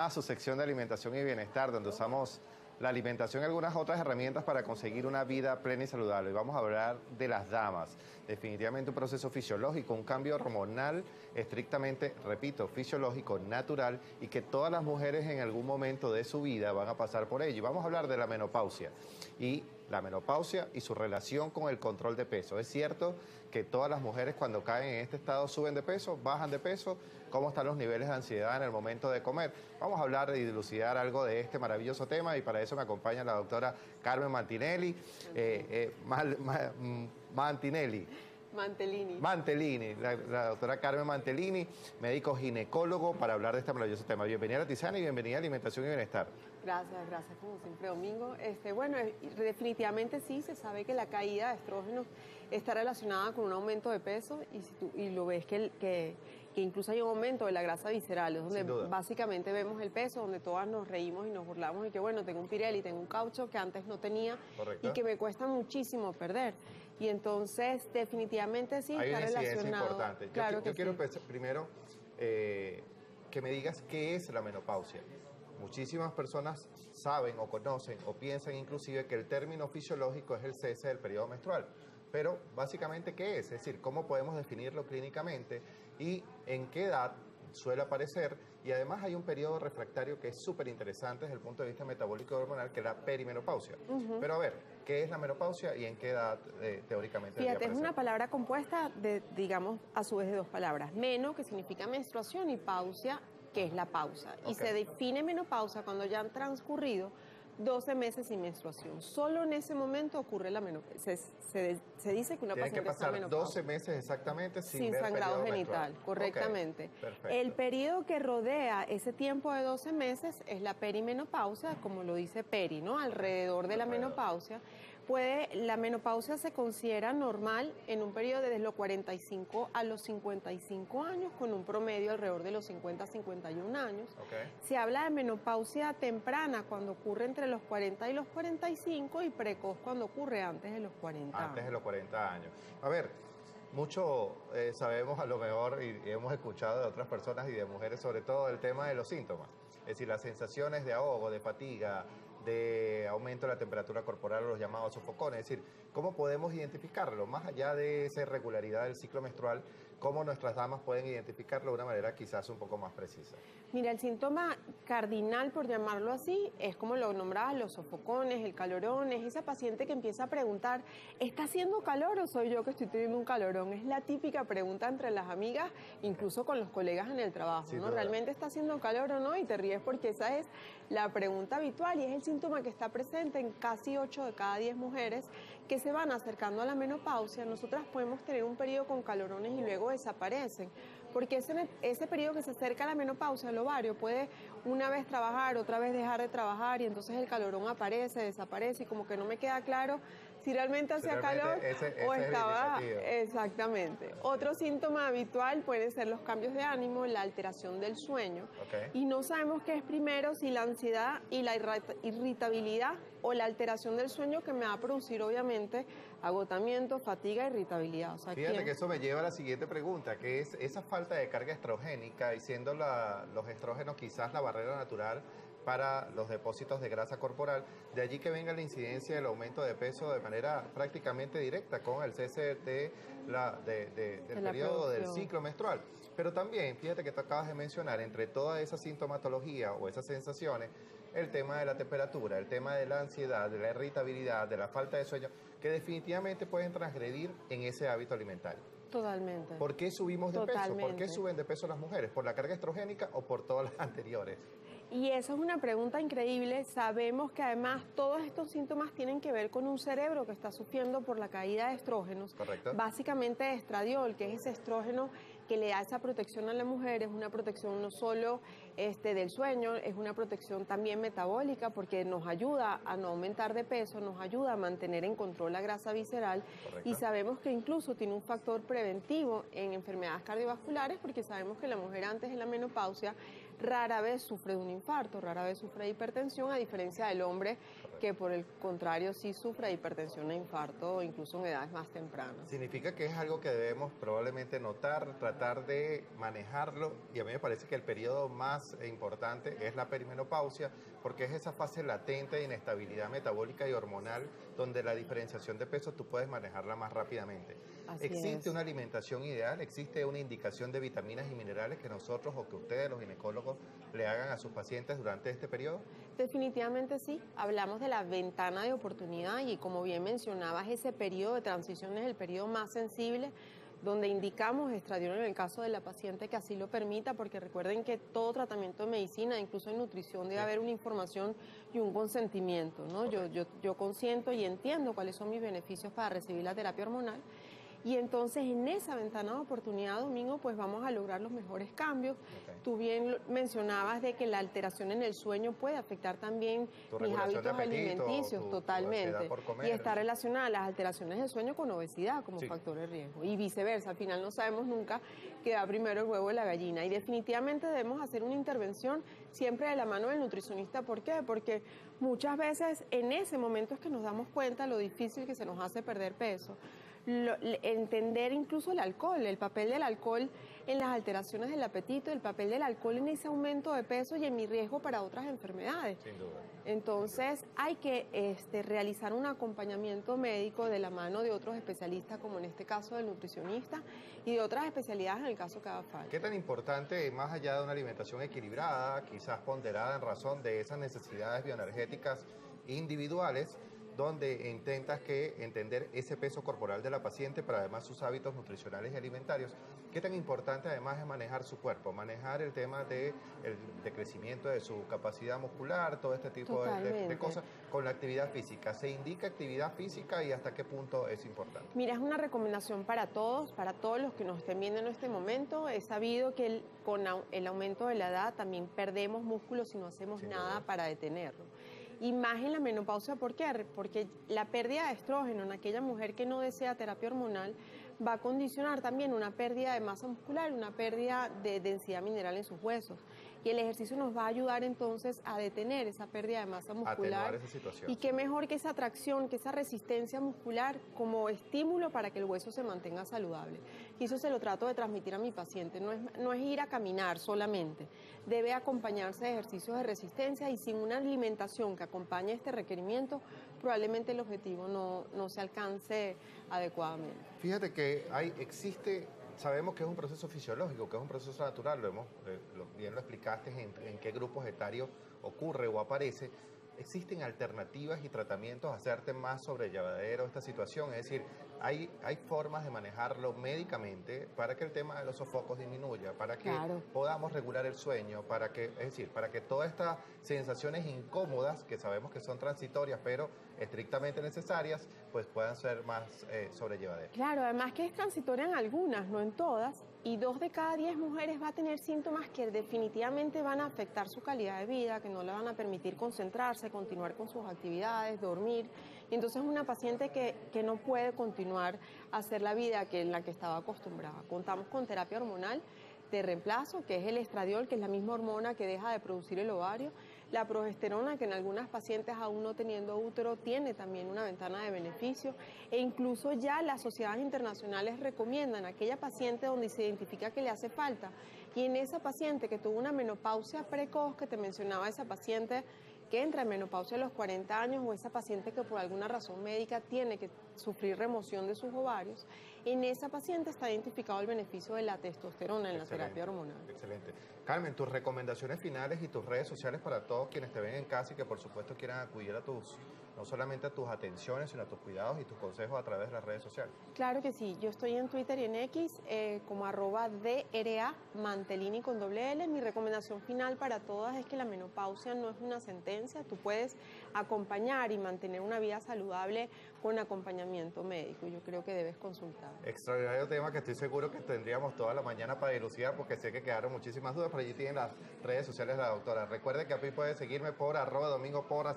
A su sección de alimentación y bienestar, donde usamos la alimentación y algunas otras herramientas para conseguir una vida plena y saludable. Y vamos a hablar de las damas. Definitivamente un proceso fisiológico, un cambio hormonal estrictamente, repito, fisiológico, natural, y que todas las mujeres en algún momento de su vida van a pasar por ello. Y vamos a hablar de la menopausia y la menopausia y su relación con el control de peso. Es cierto que todas las mujeres cuando caen en este estado suben de peso, bajan de peso. ¿Cómo están los niveles de ansiedad en el momento de comer? Vamos a hablar y dilucidar algo de este maravilloso tema, y para eso me acompaña la doctora Carmen Mantinelli. Mantellini, la doctora Carmen Mantellini, médico ginecólogo, para hablar de este maravilloso tema. Bienvenida a la Tisana y bienvenida a Alimentación y Bienestar. Gracias, como siempre, Domingo. Bueno, definitivamente sí, se sabe que la caída de estrógenos está relacionada con un aumento de peso, y lo ves que incluso hay un aumento de la grasa visceral, es donde básicamente vemos el peso, donde todas nos reímos y nos burlamos y que bueno, tengo un Pirelli, tengo un caucho que antes no tenía. Correcto. Y que me cuesta muchísimo perder. Y entonces definitivamente sí hay está una incidencia relacionado. Importante. Claro yo quiero sí. primero que me digas qué es la menopausia. Muchísimas personas saben o conocen o piensan inclusive que el término fisiológico es el cese del periodo menstrual. Pero básicamente, ¿qué es? Es decir, ¿cómo podemos definirlo clínicamente y en qué edad suele aparecer? Y además hay un periodo refractario que es súper interesante desde el punto de vista metabólico y hormonal, que es la perimenopausia. Pero a ver, ¿qué es la menopausia y en qué edad teóricamente debería aparecer? Es una palabra compuesta de, digamos, a su vez de dos palabras. Meno, que significa menstruación, y pausia, que es la pausa. Y se define menopausia cuando ya han transcurrido 12 meses sin menstruación. Solo en ese momento ocurre la menopausia. Se dice que una paciente está en menopausia. Tiene que pasar 12 meses exactamente sin sangrado genital, correctamente. El periodo que rodea ese tiempo de 12 meses es la perimenopausia, como lo dice peri, ¿no? Alrededor de la menopausia. La menopausia se considera normal en un periodo desde los 45 a los 55 años, con un promedio alrededor de los 50 a 51 años. Se habla de menopausia temprana cuando ocurre entre los 40 y los 45, y precoz cuando ocurre antes de los 40 años. Antes de los 40 años. A ver, mucho sabemos a lo mejor y hemos escuchado de otras personas y de mujeres sobre todo el tema de los síntomas. Es decir, las sensaciones de ahogo, de fatiga, de aumento de la temperatura corporal, los llamados sofocones. Es decir, ¿cómo podemos identificarlo? Más allá de esa irregularidad del ciclo menstrual, ¿cómo nuestras damas pueden identificarlo de una manera quizás un poco más precisa? Mira, el síntoma cardinal, por llamarlo así, es como lo nombrabas, los sofocones, el calorón. Es esa paciente que empieza a preguntar, ¿está haciendo calor o soy yo que estoy teniendo un calorón? Es la típica pregunta entre las amigas, incluso con los colegas en el trabajo, ¿no? ¿Realmente está haciendo calor o no? Y te ríes porque esa es la pregunta habitual, y es el síntoma que está presente en casi 8 de cada 10 mujeres que se van acercando a la menopausia. Nosotras podemos tener un periodo con calorones y luego desaparecen, porque ese periodo que se acerca a la menopausia, el ovario puede una vez trabajar, otra vez dejar de trabajar, y entonces el calorón aparece, desaparece, y como que no me queda claro si realmente hacía calor o estaba... Exactamente. Otro síntoma habitual pueden ser los cambios de ánimo, la alteración del sueño. Y no sabemos qué es primero, si la ansiedad y la irritabilidad, o la alteración del sueño, que me va a producir obviamente agotamiento, fatiga, irritabilidad. O sea, fíjate que eso me lleva a la siguiente pregunta, que es esa falta de carga estrogénica, y siendo los estrógenos quizás la barrera natural para los depósitos de grasa corporal, de allí que venga la incidencia del aumento de peso de manera prácticamente directa con el cese del periodo del ciclo menstrual. Pero también, fíjate que tú acabas de mencionar, entre toda esa sintomatología o esas sensaciones, el tema de la temperatura, el tema de la ansiedad, de la irritabilidad, de la falta de sueño, que definitivamente pueden transgredir en ese hábito alimentario. Totalmente. ¿Por qué subimos de peso? ¿Por qué suben de peso las mujeres? ¿Por la carga estrogénica o por todas las anteriores? Y esa es una pregunta increíble. Sabemos que además todos estos síntomas tienen que ver con un cerebro que está sufriendo por la caída de estrógenos. Correcto. Básicamente estradiol, que es ese estrógeno que le da esa protección a la mujer. Es una protección no solo del sueño, es una protección también metabólica, porque nos ayuda a no aumentar de peso, nos ayuda a mantener en control la grasa visceral. Correcto. Y sabemos que incluso tiene un factor preventivo en enfermedades cardiovasculares, porque sabemos que la mujer antes de la menopausia rara vez sufre de un infarto, rara vez sufre de hipertensión, a diferencia del hombre que por el contrario sí sufre de hipertensión e infarto, incluso en edades más tempranas. Significa que es algo que debemos probablemente notar, tratar de manejarlo, y a mí me parece que el periodo más importante es la perimenopausia, porque es esa fase latente de inestabilidad metabólica y hormonal donde la diferenciación de peso tú puedes manejarla más rápidamente. Así ¿Existe es. una alimentación ideal? ¿Existe una indicación de vitaminas y minerales que nosotros o que ustedes, los ginecólogos, le hagan a sus pacientes durante este periodo? Definitivamente sí, hablamos de la ventana de oportunidad y como bien mencionabas, ese periodo de transición es el periodo más sensible donde indicamos estradiol en el caso de la paciente que así lo permita, porque recuerden que todo tratamiento de medicina, incluso en nutrición, debe haber una información y un consentimiento, ¿no? Yo consiento y entiendo cuáles son mis beneficios para recibir la terapia hormonal. Y entonces en esa ventana de oportunidad, Domingo, pues vamos a lograr los mejores cambios. Tú bien mencionabas de que la alteración en el sueño puede afectar también mis hábitos alimenticios totalmente. Y está relacionada las alteraciones del sueño con obesidad como factor de riesgo. Y viceversa, al final no sabemos nunca qué da primero el huevo o la gallina. Y definitivamente debemos hacer una intervención siempre de la mano del nutricionista. ¿Por qué? Porque muchas veces en ese momento es que nos damos cuenta lo difícil que se nos hace perder peso. Entender incluso el alcohol, el papel del alcohol en las alteraciones del apetito, el papel del alcohol en ese aumento de peso y en mi riesgo para otras enfermedades. Sin duda. Entonces hay que realizar un acompañamiento médico de la mano de otros especialistas, como en este caso del nutricionista, y de otras especialidades en el caso que haga falta. ¿Qué tan importante, más allá de una alimentación equilibrada, quizás ponderada en razón de esas necesidades bioenergéticas individuales, donde intentas entender ese peso corporal de la paciente, pero además sus hábitos nutricionales y alimentarios? ¿Qué tan importante además es manejar su cuerpo, manejar el tema de crecimiento de su capacidad muscular, todo este tipo de cosas con la actividad física? ¿Se indica actividad física y hasta qué punto es importante? Mira, es una recomendación para todos los que nos estén viendo en este momento. He sabido que con el aumento de la edad también perdemos músculo si no hacemos nada para detenerlo. Y más en la menopausia, ¿por qué? Porque la pérdida de estrógeno en aquella mujer que no desea terapia hormonal va a condicionar también una pérdida de masa muscular, una pérdida de densidad mineral en sus huesos. Y el ejercicio nos va a ayudar entonces a detener esa pérdida de masa muscular. Atenuar esa situación. Y qué mejor que esa atracción, que esa resistencia muscular como estímulo para que el hueso se mantenga saludable. Y eso se lo trato de transmitir a mi paciente. No es ir a caminar solamente. Debe acompañarse de ejercicios de resistencia y sin una alimentación que acompañe este requerimiento, probablemente el objetivo no se alcance adecuadamente. Fíjate que sabemos que es un proceso fisiológico, que es un proceso natural, bien lo explicaste en qué grupos etarios ocurre o aparece. ¿Existen alternativas y tratamientos a hacerte más sobrellevadero esta situación? Es decir, hay formas de manejarlo médicamente para que el tema de los sofocos disminuya, para que podamos regular el sueño, para que todas estas sensaciones incómodas, que sabemos que son transitorias, pero estrictamente necesarias, pues puedan ser más sobrellevaderas. Claro, además que es transitoria en algunas, no en todas, y 2 de cada 10 mujeres va a tener síntomas que definitivamente van a afectar su calidad de vida, que no le van a permitir concentrarse, continuar con sus actividades, dormir. Y entonces es una paciente que no puede continuar a hacer la vida en la que estaba acostumbrada. Contamos con terapia hormonal de reemplazo, que es el estradiol, que es la misma hormona que deja de producir el ovario, la progesterona, que en algunas pacientes aún no teniendo útero tiene también una ventana de beneficio, e incluso ya las sociedades internacionales recomiendan a aquella paciente donde se identifica que le hace falta, y en esa paciente que tuvo una menopausia precoz, que te mencionaba esa paciente que entra en menopausia a los 40 años, o esa paciente que por alguna razón médica tiene que sufrir remoción de sus ovarios, en esa paciente está identificado el beneficio de la testosterona en la terapia hormonal. Excelente. Carmen, tus recomendaciones finales y tus redes sociales para todos quienes te ven en casa y que por supuesto quieran acudir no solamente a tus atenciones, sino a tus cuidados y tus consejos a través de las redes sociales. Claro que sí, yo estoy en Twitter y en X como @DRA Mantelini con doble L. Mi recomendación final para todas es que la menopausia no es una sentencia, tú puedes acompañar y mantener una vida saludable con acompañamiento médico. Yo creo que debes consultar. Extraordinario tema que estoy seguro que tendríamos toda la mañana para dilucidar, porque sé que quedaron muchísimas dudas, pero allí tienen las redes sociales de la doctora. Recuerde que aquí puede seguirme por @Domingo Porra.